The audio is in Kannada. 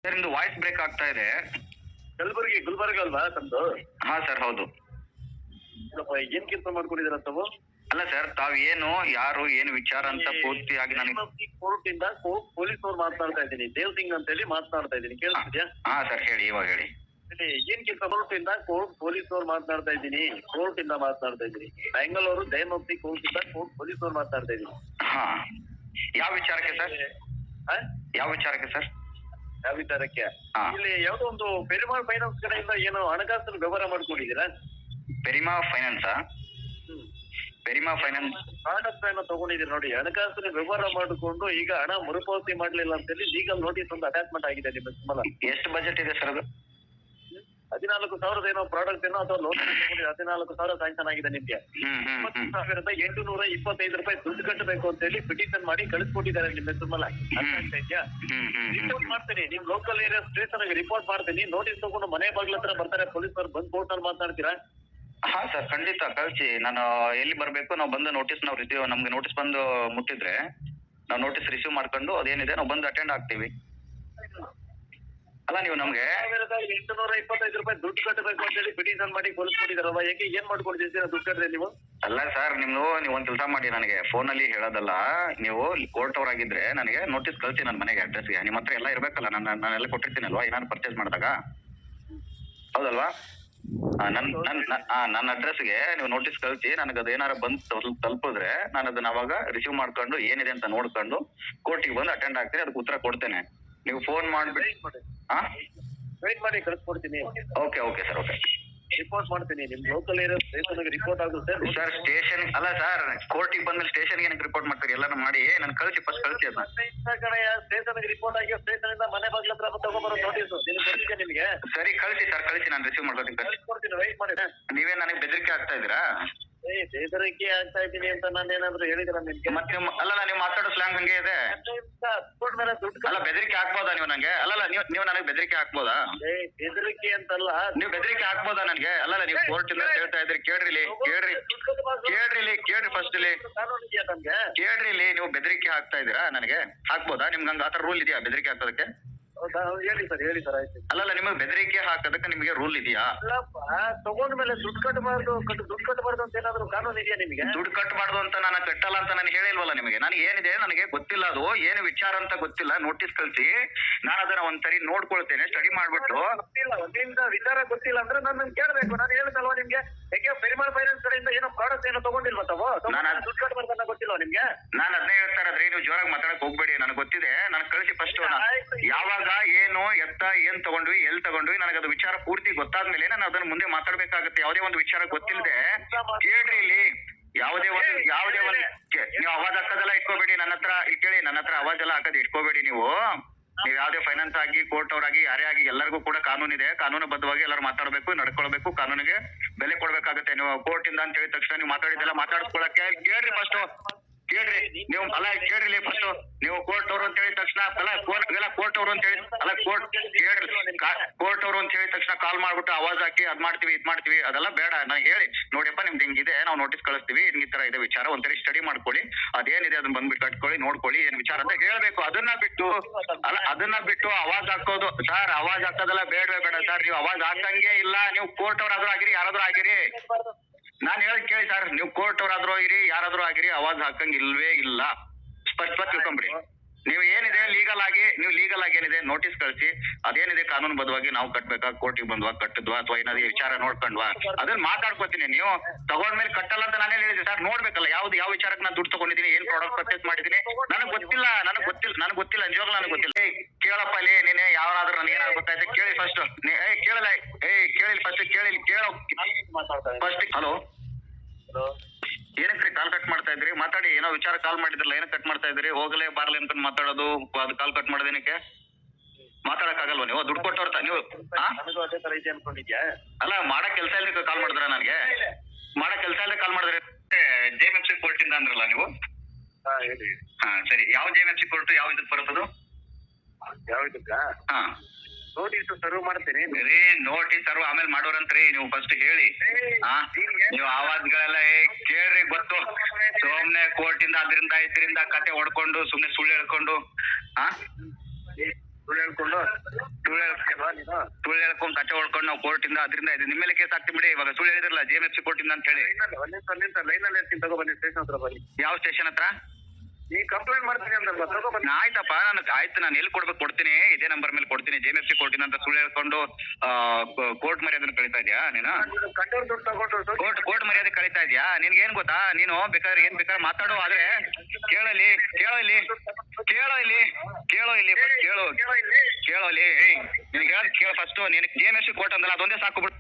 ಸರ್ ನಿಮ್ದು ವಾಯ್ಸ್ ಬ್ರೇಕ್ ಆಗ್ತಾ ಇದೆ. ಗುಲ್ಬರ್ಗ ಅಲ್ವಾ ತಮ್ದು? ಹಾ ಸರ್ ಹೌದು. ಏನ್ ಕೆಲಸ ಮಾಡ್ಕೊಂಡಿದ್ದೀರಾ ತಾವು? ಅಲ್ಲ ಸರ್ ತಾವ್ ಏನು ಯಾರು ಏನು ವಿಚಾರ ಅಂತ ಪೂರ್ತಿಯಾಗಿ ನನಗೆ ಕೋರ್ಟ್ ಇಂದ ಪೊಲೀಸ್ ಅವ್ರು ಮಾತನಾಡ್ತಾ ಇದ್ದೀನಿ. ದೇವ್ ಸಿಂಗ್ ಅಂತ ಹೇಳಿ ಮಾತನಾಡ್ತಾ ಇದ್ದೀನಿ, ಕೇಳಿಸ್ತಿದ್ಯಾ? ಹಾ ಸರ್ ಹೇಳಿ, ಇವಾಗ ಹೇಳಿ. ಏನ್ ಕೆಲಸ? ಕೋರ್ಟ್ ಇಂದ ಪೊಲೀಸ್ ಅವ್ರು ಮಾತನಾಡ್ತಾ ಇದ್ದೀನಿ. ಕೋರ್ಟ್ ಇಂದ ಮಾತನಾಡ್ತಾ ಇದ್ದೀನಿ. ಬೆಂಗಳೂರು ದಯಮೂರ್ತಿ ಕೋರ್ಟ್ ಇಂದ ಪೊಲೀಸ್ ಅವ್ರು ಮಾತನಾಡ್ತಾ ಇದ್ದೀನಿ. ಹಾ ಯಾವ ವಿಚಾರಕ್ಕೆ ಸರ್? ಯಾವ ವಿಚಾರಕ್ಕೆ ಸರ್? ಯಾವ ವಿಚಾರಕ್ಕೆ? ಇಲ್ಲಿ ಯಾವ್ದೋ ಒಂದು ಪೆರಿಮಾಳ್ ಫೈನಾನ್ಸ್ ಕಡೆಯಿಂದ ಏನೋ ಹಣಕಾಸಿನ ವ್ಯವಹಾರ ಮಾಡ್ಕೊಂಡಿದ್ದೀರಾ? ಪೆರಿಮಾ ಫೈನಾನ್ಸಾ? ಪೆರಿಮಾ ಫೈನಾನ್ಸ್ ಹಣಕಾಸನ್ನ ತಗೊಂಡಿದ್ದೀರಿ ನೋಡಿ. ಹಣಕಾಸಿನ ವ್ಯವಹಾರ ಮಾಡಿಕೊಂಡು ಈಗ ಹಣ ಮರುಪಾವತಿ ಮಾಡ್ಲಿಲ್ಲ ಅಂತ ಹೇಳಿ ಲೀಗಲ್ ನೋಟಿಸ್ ಒಂದು ಅಟ್ಯಾಚ್ಮೆಂಟ್ ಆಗಿದೆ ನಿಮ್ಮ ಸಂಬಳ. ಎಷ್ಟು ಬಜೆಟ್ ಇದೆ ಸರ್ ಅದು? 14,000 ಏನೋ ಪ್ರಾಡಕ್ಟ್ ಏನೋ ಅಥವಾ ಲೋನ್ ತಗೊಂಡಿದ್ರೆ 14,000 ಸ್ಯಾಂಕ್ಷನ್ ಆಗಿದೆ ನಿಮ್ಗೆ. 20,825 ರೂಪಾಯಿ ದುಡ್ಡು ಕಟ್ಟಬೇಕು ಅಂತ ಹೇಳಿ ಪಿಟಿಷನ್ ಮಾಡಿ ಕಳಿಸ್ಕೊಟ್ಟಿದ್ದಾರೆ ನಿಮ್ಮ ಸಂಬಳ. ರಿಪೋರ್ಟ್ ಮಾಡ್ತೀನಿ, ನಿಮ್ ಲೋಕಲ್ ಏರಿಯಾ ಸ್ಟೇಷನ್ ರಿಪೋರ್ಟ್ ಮಾಡ್ತೀನಿ. ನೋಟಿಸ್ ತಗೊಂಡು ಮನೆ ಬಾಗ್ಲ ಹತ್ರ ಬರ್ತಾರೆ ಪೊಲೀಸರು, ಬಂದ್ ಕೋರ್ಟ್ ನಲ್ಲಿ ಮಾತನಾಡ್ತೀರಾ? ಹಾ ಸರ್ ಖಂಡಿತ ಕಳಿಸಿ. ನಾನು ಎಲ್ಲಿ ಬರ್ಬೇಕು, ನಾವು ಬಂದು ನೋಟಿಸ್ ನಾವು ರಿಸೀವ್, ನಮ್ಗೆ ನೋಟಿಸ್ ಬಂದು ಮುಟ್ಟಿದ್ರೆ ನಾವು ನೋಟಿಸ್ ರಿಸೀವ್ ಮಾಡ್ಕೊಂಡು ಅದೇನಿದೆ ನಾವು ಬಂದು ಅಟೆಂಡ್ ಆಗ್ತೀವಿ. ಅಲ್ಲ ನೀವು ನಮ್ಗೆ 825 ರೂಪಾಯಿ ದುಡ್ಡು ಕಟ್ಟಬೇಕು ಅಂತ ಹೇಳಿ ಪಿಟಿಷನ್ ಮಾಡಿ ಕೊಡಿಸ್ಕೊಟ್ಟಿದಾರಲ್ವಾ? ಯಾಕೆ ಏನ್ ಮಾಡ್ಕೊಂಡಿದ್ದೀರಾ ದುಡ್ಡು ಕಟ್ಟದೆ ನೀವು? ಅಲ್ಲ ಸರ್ ನೀವು ಒಂದ್ ಕೆಲಸ ಮಾಡಿ, ನನಗೆ ಫೋನ್ ಅಲ್ಲಿ ಹೇಳೋದಲ್ಲ. ನೀವು ಕೋರ್ಟ್ ಅವರಾಗಿದ್ರೆ ನನಗೆ ನೋಟಿಸ್ ಕಳಿಸಿ ನನ್ನ ಮನೆಗೆ ಅಡ್ರೆಸ್ಗೆ. ನಿಮ್ಮ ಹತ್ರ ಎಲ್ಲ ಇರ್ಬೇಕಲ್ಲ, ನಾನೆಲ್ಲ ಕೊಟ್ಟಿರ್ತೀನಲ್ವಾ ಏನಾದ್ರು ಪರ್ಚೇಸ್ ಮಾಡಿದಾಗ, ಹೌದಲ್ವಾ? ನನ್ನ ಅಡ್ರೆಸ್ಗೆ ನೀವು ನೋಟಿಸ್ ಕಳಿಸಿ. ನನಗೆ ಅದು ಏನಾರು ಬಂದು ತಲುಪಿದ್ರೆ ನಾನು ಅದನ್ನ ಅವಾಗ ರಿಸೀವ್ ಮಾಡ್ಕೊಂಡು ಏನಿದೆ ಅಂತ ನೋಡ್ಕೊಂಡು ಕೋರ್ಟಿಗೆ ಬಂದು ಅಟೆಂಡ್ ಆಗ್ತೀನಿ, ಅದಕ್ಕೆ ಉತ್ತರ ಕೊಡ್ತೇನೆ. ನೀವು ಫೋನ್ ಮಾಡ್ಬಿಟ್ಟು ವೆಯ್ಟ್ ಮಾಡಿ ಕಳಿಸ್ಕೊಡ್ತೀನಿ. Okay sir, okay. ರಿಪೋರ್ಟ್ ಮಾಡ್ತೀನಿ ನಿಮ್ ಲೋಕಲ್ ಏರಿಯಾ ಸ್ಟೇಷನ್ ರಿಪೋರ್ಟ್ ಆಗುತ್ತೆ ಸರ್. ಸ್ಟೇಷನ್ ಅಲ್ಲ ಸರ್, ಕೋರ್ಟಿಗೆ ಬಂದ್ಮೇಲೆ ಸ್ಟೇಷನ್ಗೆ ಏನಕ್ಕೆ ರಿಪೋರ್ಟ್ ಮಾಡ್ತೀರಿ? ಎಲ್ಲಾನು ಮಾಡಿ ನಾನು ಕಳಿಸಿ, ಫಸ್ಟ್ ಕಳಿಸಿ ಅದನ್ನ. ಸ್ಟೇಷನ್ ರಿಪೋರ್ಟ್ ಆಗಿ ಸ್ಟೇಷನ್ ಇಂದ ಮನೆ ಬಾಗ್ಲ ಹತ್ರ ತಗೊಂಡ್ಬರೋ ನೋಟಿಸ್ ನಿಮ್ಗೆ. ಸರಿ ಕಳಿಸಿ ಸರ್, ಕಳಿಸಿ, ನಾನು ರಿಸೀವ್ ಮಾಡ್ಕೊತೀನಿ. ಕಳಿಸ್ಕೊಡ್ತೀನಿ, ವೆಯ್ಟ್ ಮಾಡಿ. ನೀವೇ ನನಗೆ ಬೆದರಿಕೆ ಆಗ್ತಾ ಇದ್ದೀರಾ? ಬೆದರಿಕೆ ಆಗ್ತಾ ಇದ್ದೀನಿ ಅಂತ ನಾನು ಏನಾದ್ರು ಹೇಳಿದ್ರ ನಿಮ್ಗೆ? ಮತ್ತೆ ಅಲ್ಲ ನೀವು ಮಾತಾಡೋ ಸ್ಲ್ಯಾಂಗ್ ಹಂಗೆ ಇದೆ. ಅಲ್ಲ ಬೆದರಿಕೆ ಹಾಕ್ಬೋದಾ ನೀವು ನಂಗೆ? ಅಲ್ಲಲ್ಲ ನೀವು ನನಗೆ ಬೆದರಿಕೆ ಹಾಕ್ಬೋದಾ? ಬೆದರಿಕೆ ಅಂತಲ್ಲ, ನೀವು ಬೆದರಿಕೆ ಹಾಕ್ಬೋದಾ ನನ್ಗೆ? ಅಲ್ಲಲ್ಲ ನೀವು ಕೋರ್ಟ್ ಇಂದ ಹೇಳ್ತಾ ಇದ್ರಿ, ಕೇಳ್ರಿ ಫಸ್ಟ್ ಇಲ್ಲಿ ಕೇಳ್ರಿ. ಇಲ್ಲಿ ನೀವು ಬೆದರಿಕೆ ಹಾಕ್ತಾ ಇದ್ದೀರಾ ನನಗೆ, ಹಾಕ್ಬೋದಾ? ನಿಮ್ಗೆ ಹಂಗ ಆತರ ರೂಲ್ ಇದೆಯಾ ಬೆದರಿಕೆ ಹಾಕೋದಕ್ಕೆ? ಹೇಳಿ ಸರ್ ಆಯ್ತು. ಅಲ್ಲಲ್ಲ ನಿಮಗೆ ಬೆದರಿಕೆ ಹಾಕೋದಕ್ಕೆ ನಿಮಗೆ ರೂಲ್ ಇದೆಯಾ? ತಗೊಂಡ್ಮೇಲೆ ದುಡ್ಡು ಕಟ್ಟಬಾರ್ದು ಅಂತ ಏನಾದ್ರು ಕಾನೂನು ಇದೆಯಾ ನಿಮಗೆ? ದುಡ್ಡು ಕಟ್ಟಬಾರ್ದು ಅಂತ ನಾನು ಕಟ್ಟಲ್ಲ ಅಂತ ನಾನು ಹೇಳಿಲ್ವಲ್ಲ ನಿಮಗೆ. ನಾನು ಏನಿದೆ ನನಗೆ ಗೊತ್ತಿಲ್ಲ, ಅದು ಏನು ವಿಚಾರ ಅಂತ ಗೊತ್ತಿಲ್ಲ. ನೋಟಿಸ್ ಕಳಿಸಿ, ನಾನು ಅದನ್ನ ಒಂದ್ಸರಿ ನೋಡ್ಕೊಳ್ತೇನೆ, ಸ್ಟಡಿ ಮಾಡ್ಬಿಟ್ಟು. ವಿಚಾರ ಗೊತ್ತಿಲ್ಲ ಅಂದ್ರೆ ನಾನು ಕೇಳಬೇಕು. ನಾನು ಹೇಳ್ತಲ್ವಾ ನಿಮ್ಗೆ, ಯಾಕೆ ಪೆರಿಮಾಳ್ ಫೈನಾನ್ಸ್ ಕಡೆಯಿಂದ ಏನೋ ಪ್ರಾಡಕ್ಟ್ ಏನೋ ತಗೊಂಡಿಲ್ವ ತಾವು? ದುಡ್ಡು ಕಟ್ಟಬಾರ್ದು ಅಂತ ಗೊತ್ತಿಲ್ಲ ನಿಮ್ಗೆ? ನಾನು ಅದನ್ನೇ ಹೇಳ್ತಾ ಇರೋದ್ರಿ, ನೀವು ಜೋರಾಗಿ ಮಾತಾಡಕ್ ಹೋಗ್ಬೇಡಿ. ನನಗೆ ಗೊತ್ತಿದೆ, ನನಗೆ ಕಳಿಸಿ ಫಸ್ಟ್. ಯಾವಾಗ ಏನು ಏನ್ ತಗೊಂಡ್ವಿ, ಎಲ್ಲಿ ತಗೊಂಡ್ವಿ, ನನಗೆ ಅದು ವಿಚಾರ ಪೂರ್ತಿ ಗೊತ್ತಾದ್ಮೇಲೆ ನಾನು ಅದನ್ನ ಮುಂದೆ ಮಾತಾಡ್ಬೇಕಾಗತ್ತೆ. ಯಾವುದೇ ಒಂದು ವಿಚಾರ ಗೊತ್ತಿಲ್ಲದೆ ಕೇಳ್ರಿ. ಇಲ್ಲಿ ಯಾವುದೇ ಒಂದು ನೀವು ಅವಾಜ್ ಹಾಕೋದೆಲ್ಲ ಇಟ್ಕೋಬೇಡಿ ನನ್ನ ಹತ್ರ. ಇಲ್ಲಿ ಕೇಳಿ, ನನ್ನ ಹತ್ರ ಅವಾಜ್ ಎಲ್ಲ ಹಾಕೋದು ಇಟ್ಕೋಬೇಡಿ ನೀವು ಯಾವ್ದೇ ಫೈನಾನ್ಸ್ ಆಗಿ ಕೋರ್ಟ್ ಅವರಾಗಿ ಯಾರೇ ಆಗಿ ಎಲ್ಲರಿಗೂ ಕೂಡ ಕಾನೂನು ಇದೆ. ಕಾನೂನು ಬದ್ಧವಾಗಿ ಎಲ್ಲರೂ ಮಾತಾಡ್ಬೇಕು, ನಡ್ಕೊಳ್ಬೇಕು, ಕಾನೂನಿಗೆ ಬೆಲೆ ಕೊಡ್ಬೇಕಾಗತ್ತೆ. ನೀವು ಕೋರ್ಟ್ ಇಂದ ಅಂತ ಹೇಳಿದ ತಕ್ಷಣ ನೀವು ಮಾತಾಡಿದ್ದೆಲ್ಲ ಮಾತಾಡ್ಸ್ಕೊಳಕ್ಕೆ ಕೇಳ್ರಿ ಫಸ್ಟ್. ಕೇಳ್ರಿ ನೀವು, ಅಲ್ಲ ಕೇಳ್ರಿ ಫಸ್ಟ್. ನೀವು ಕೋರ್ಟ್ ಅವರು ಅಂತ ಹೇಳಿದ ತಕ್ಷಣ ಕೋರ್ಟ್ ಅವರು ಅಂತ ಹೇಳಿ ಕೋರ್ಟ್ ಅವರು ಅಂತ ಹೇಳಿದ ತಕ್ಷಣ ಕಾಲ್ ಮಾಡ್ಬಿಟ್ಟು ಅವಾಜ್ ಹಾಕಿ ಅದ್ ಮಾಡ್ತೀವಿ ಇದ್ ಮಾಡ್ತೀವಿ, ಅದೆಲ್ಲ ಬೇಡ. ನಾನು ಹೇಳಿ ನೋಡಿಯಪ್ಪ ನಿಮ್ದು ಹಿಂಗಿದೆ, ನಾವು ನೋಟಿಸ್ ಕಳಿಸ್ತೀವಿ, ಈ ತರ ಇದೆ ವಿಚಾರ, ಒಂದ್ಸರಿ ಸ್ಟಡಿ ಮಾಡ್ಕೊಳ್ಳಿ, ಅದೇನಿದೆ ಅದನ್ನ ಬಂದ್ಬಿಟ್ಟು ಕಟ್ಕೊಳ್ಳಿ, ನೋಡ್ಕೊಳ್ಳಿ ಏನ್ ವಿಚಾರ ಅಂತ ಹೇಳ್ಬೇಕು. ಅದನ್ನ ಬಿಟ್ಟು ಅವಾಜ್ ಹಾಕೋದು ಸರ್, ಅವಾಜ್ ಹಾಕೋದೆಲ್ಲ ಬೇಡ ಸರ್. ನೀವು ಅವಾಜ್ ಹಾಕಂಗೆ ಇಲ್ಲ. ನೀವು ಕೋರ್ಟ್ ಅವರಾದ್ರೂ ಆಗಿರಿ, ಯಾರಾದ್ರೂ ಆಗಿರಿ, ನಾನ್ ಹೇಳಿ ಕೇಳಿ ಸರ್. ನೀವು ಕೋರ್ಟ್ ಅವರಾದ್ರೂ ಆಗಿರಿ, ಯಾರಾದ್ರೂ ಆಗಿರಿ, ಅವಾಜ್ ಹಾಕಂಗ್ ಇಲ್ವೇ ಇಲ್ಲ. ಸ್ಪಷ್ಟವಾಗಿ ತಿಳ್ಕೊಂಬಿಡಿ. ನೀವು ಏನಿದೆ ಲೀಗಲ್ ಆಗಿ ಏನಿದೆ ನೋಟಿಸ್ ಕಳಿಸಿ, ಅದೇನಿದೆ ಕಾನೂನು ಬದ್ಧವಾಗಿ ನಾವು ಕಟ್ಬೇಕಾ, ಕೋರ್ಟಿಗೆ ಬಂದ್ವಾ, ಕಟ್ಟಿದ್ವಾ, ಅಥವಾ ಏನಾದ್ರು ವಿಚಾರ ನೋಡ್ಕೊಂಡ್ವಾ, ಅದನ್ನ ಮಾತಾಡ್ಕೋತೀನಿ. ನೀವು ತಗೊಂಡ್ಮೇಲೆ ಕಟ್ಟಲ್ಲ ಅಂತ ನಾನೇ ಹೇಳಿದೆ ಸರ್. ನೋಡ್ಬೇಕಲ್ಲ ಯಾವ ವಿಚಾರಕ್ಕೆ ನಾನು ದುಡ್ಡು ತಗೊಂಡಿದ್ದೀನಿ, ಏನ್ ಪ್ರಾಡಕ್ಟ್ ಪರ್ಚೇಸ್ ಮಾಡಿದೀನಿ, ನನಗೆ ಗೊತ್ತಿಲ್ಲ ನಿಜವಾಗ್ಲೂ ನನಗೆ ಗೊತ್ತಿಲ್ಲ. ಕೇಳಪ್ಪ ಇಲ್ಲಿ, ನೀನೆ ಯಾವನಾದ್ರೂ ನನಗೆ ಏನಾದ್ರು ಗೊತ್ತಾಯ್ತು ಕೇಳಿ ಫಸ್ಟ್. ಕೇಳಲ್ಲ, ಕೇಳಿ ಫಸ್ಟ್, ಕೇಳೋ ಫಸ್ಟ್. ಹಲೋ, ಏನಕ್ಕೆ ಕಾಲ್ ಕಟ್ ಮಾಡ್ತಾ ಇದ್ರಿ? ಮಾತಾಡಿ. ಏನೋ ವಿಚಾರ ಕಾಲ್ ಮಾಡಿದ್ರಲ್ಲ, ಏನಕ್ಕೆ ಕಟ್ ಮಾಡ್ತಾ ಇದ್ರಿ? ಹೋಗಲೇ ಬಾರ್ಲಿ ಅಂತ ಮಾತಾಡೋದು, ಅದು ಕಾಲ್ ಕಟ್ ಮಾಡೋದೇನಕ್ಕೆ? ಮಾತಾಡಕ್ ಆಗಲ್ವಾ ನೀವು? ದುಡ್ಡು ಕೊಟ್ಟವ್ರ ನೀವು ಅಲ್ಲ, ಮಾಡಕ್ ಕೆಲಸ ಇಲ್ಲದೆ ಕಾಲ್ ಮಾಡಿದ್ರ? ನನಗೆ ಮಾಡಕ್ ಕೆಲಸ ಇಲ್ಲದೆ ಕಾಲ್ ಮಾಡಿದ್ರೆ JMFC ಕೋರ್ಟ್ ಇಂದ ಅಂದ್ರಲ್ಲ ನೀವು? ಹಾ ಸರಿ, ಯಾವ JMFC ಕೋರ್ಟ್, ಯಾವ ಇದಕ್ ಬರ್ತದು? ಹಾ ನೋಟಿಸ್ ಸರ್ವ್ ಮಾಡ್ತೀನಿ ರೀ. ನೋಟಿಸ್ ಸರ್ವ್ ಆಮೇಲೆ ಮಾಡೋರಂತ್ರಿ, ನೀವು ಫಸ್ಟ್ ಹೇಳಿ. ನೀವು ಆವಾಜ್ಗಳೆಲ್ಲ ಕೇಳ್ರಿ, ಗೊತ್ತು. ಸುಮ್ನೆ ಕೋರ್ಟ್ ಇಂದ ಅದರಿಂದ ಇದರಿಂದ ಕತೆ ಹೊಡ್ಕೊಂಡು ಸುಮ್ನೆ ಸುಳ್ಳು ಹೇಳ್ಕೊಂಡು ಸುಳ್ಳು ಹೇಳ್ಕೊಂಡು ಸುಳ್ಳು ಹೇಳ್ಕೊಂಡು ಕಚ್ಚೆ ಹೊಡ್ಕೊಂಡು ನಾವು ಕೋರ್ಟಿಂದ ಅದರಿಂದ ಇದು ನಿಮ್ಮ ಮೇಲೆ ಕೇಸ್ ಹಾಕ್ತೀನಿ ಬಿಡಿ. ಇವಾಗ ಸುಳ್ಳು ಹೇಳಿದ್ರಲ್ಲ JMFC ಕೋರ್ಟಿಂದ ಅಂತ ಹೇಳಿ. ಲೈನಲ್ಲಿ ಇರ್ತೀನಿ, ತಗೋ ಬನ್ನಿ ಸ್ಟೇಷನ್ ಹತ್ರ ಬನ್ನಿ. ಯಾವ ಸ್ಟೇಷನ್ ಹತ್ರ? ಈ ಕಂಪ್ಲೇಂಟ್ ಮಾಡ್ತೀನಿ ಅಂದಲ್ವಾ, ತಗೋ ಬನ್ನಿ. ಆಯ್ತಪ್ಪ, ಆಯ್ತು, ನಾನು ಎಲ್ಲಿ ಕೊಡ್ಬೇಕು ಕೊಡ್ತೀನಿ, ಇದೇ ನಂಬರ್ ಮೇಲೆ ಕೊಡ್ತೀನಿ. JMFC ಕೋರ್ಟಿಂದ ಅಂತ ಸುಳ್ಳು ಹೇಳ್ಕೊಂಡು ಕೋರ್ಟ್ ಮರ್ಯಾದೆನ ಕಳೀತಾ ಇದೆಯಾ ನೀನು? ಕಂಡೋರ್ ದುಡ್ಡು ತಗೊಂಡು ಕೋರ್ಟ್ ಮರ್ಯಾದೆ ಕಳೀತಾ ಇದೆಯಾ? ನಿನ್ಗೆ ಏನ್ ಗೊತ್ತಾ, ನೀನು ಬೇಕಾದ್ರೆ ಏನ್ ಬೇಕಾದ್ರೆ ಮಾತಾಡೋ, ಆದ್ರೆ ಕೇಳೋ ಇಲ್ಲಿ ನಿನಗೆ ಹೇಳೋದು ಕೇಳು ಫಸ್ಟ್. ನಿನಗೆ JMFC ಕೋರ್ಟ್ ಅಂದಲ್ಲ, ಅದೊಂದೇ ಸಾಕು ಬಿಡು.